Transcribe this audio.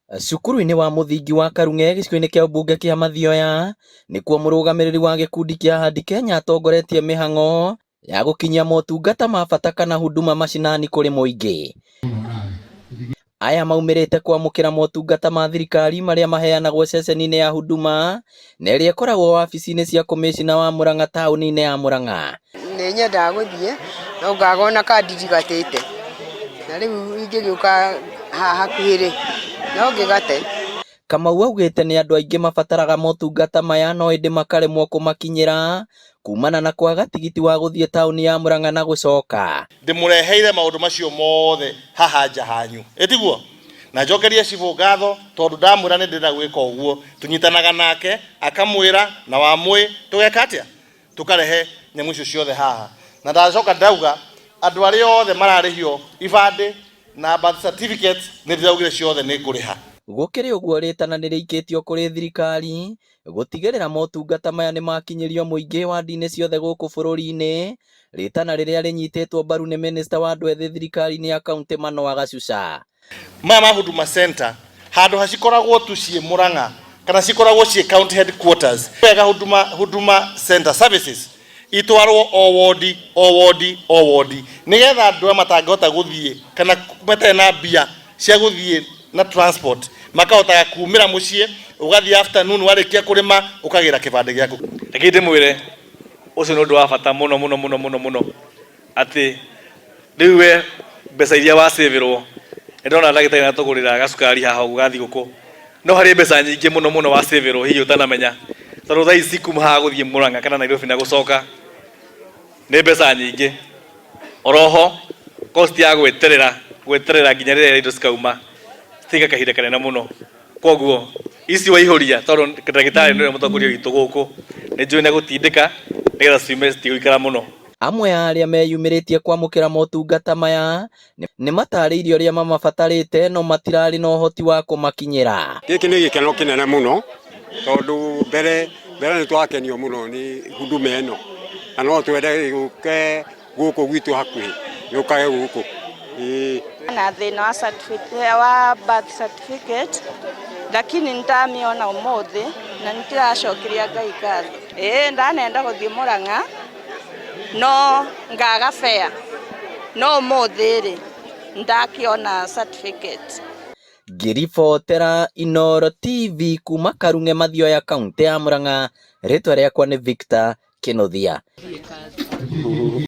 Cukuru-inĩ wa mũthingi wa Karung'e gĩcigo-inĩ kĩa ũmbunge kĩa Mathioya nĩkuo mũrũgamĩrĩri wa gĩkundi kĩa Ahadi Kenya atongoretie mĩhang'o ya gũkinyia motungata ma bata kana huduma mashinani kũrĩ mũingĩ. Aya maumĩrĩte kwamũkĩra motungata ma thirikari marĩa maheanagwo ceceni-inĩ ya Huduma na ĩrĩa ĩkoragwo wabici-inĩ cia komĩcina wa Murang'a taũni-inĩ ya Murang'a. Nĩ nyendaga gũthiĩ no ngagona kandi njigatĩte na rĩu ingĩgĩũka hakuhĩ no ngĩgate. Kamau augĩte nĩ andũ aingĩ mabataraga motungata maya no ĩndĩ makaremwo kũmakinyĩra kumana na kwaga tigiti wa gũthiĩ taũni ya Murang'a na gũcoka. Ndĩmũreheire maũndũ macio mothe haha nja hanyu ĩtiguo na njokerie cibũ ngatho tondũ ndamwĩra nĩ ndĩrenda gwĩka ũguo, tũnyitanaga nake akamwĩra na wamwĩ tũgeka atĩa tũkarehe nyamũ icio ciothe haha, na ndacoka ndauga andũ arĩa othe mararĩhio ibandĩ na birth certificate nĩ ndĩraugire ciothe nĩ ngũrĩha. Gũkĩrĩ ũguo rĩtana nĩ rĩikĩtio kũrĩ thirikari gũtigĩrĩra motungata maya nĩ makinyĩrio mũingĩ wadi-inĩ ciothe gũkũ bũrũri-inĩ, rĩtana rĩrĩa rĩnyitĩtwo mbaru nĩ minista wa andũ ethĩ thirikari-inĩ ya kaunti Manoa Gacuca. Maya ma Huduma Center handũ hacikoragwo tu ciĩ Murang'a kana cikoragwo ciĩ county headquarters, wega Huduma Center services itwarwo o wodi nĩgetha andũ matangĩhota gũthiĩ kana matarĩ na mbia cia gũthiĩ na transport makahotaga kumĩra mũciĩ ũgathiĩ afternoon warĩkia kũrĩma ũkagĩra kĩbandĩ gĩaku. Rekei ndĩmwĩre ũcio nĩ ũndũ wa bata mũno atĩ rĩu we mbeca iria wasĩvĩrwo ndona ndagĩtarĩ na tũgũrĩra gacukari haha ũgathiĩ gũkũ no harĩ mbeca nyingĩ mũno wasĩvĩrwo hihi ũtanamenya tondũ thaa ici kuma haha gũthiĩ Murang'a kana Nairobi na gũcoka nĩ mbeca nyingĩ. Oroho cost ya gweterera nginya rĩrĩa indo cikauma tiga kahinda kanene mũno, koguo ici waihũria tondũ ndagĩtarĩ nĩwe mũtongoria witũ gũkũ nĩ njũĩ nĩ gũtindĩka nĩgetha ciume citigũikara mũno. Amwe ya arĩa meyumĩrĩtie kwamũkĩra motungata maya nĩ matarĩirie ũrĩa mamabatarĩte no matirarĩ na ũhoti wa kũmakinyĩra. Gĩkĩ nĩ gĩkeno kĩnene mũno tondũ mbere nĩ twakenio mũno nĩ huduma ĩno na no twende gũke gũkũ gwitũ hakuhĩ gũkage gũkũ. Na thĩna wa certificate wa birth certificate lakini nĩndamĩona ũmũthĩ na nĩndĩracokeria Ngai ngatho. Ndanenda gũthiĩ Murang'a no ngaga fare no ũmũthĩ ndakĩona certificate. Ngĩribotera Inooro TV kuma Karung'e Mathioya kaunti ya Murang'a, rĩtwa rĩakwa nĩ Victor Kĩnuthia.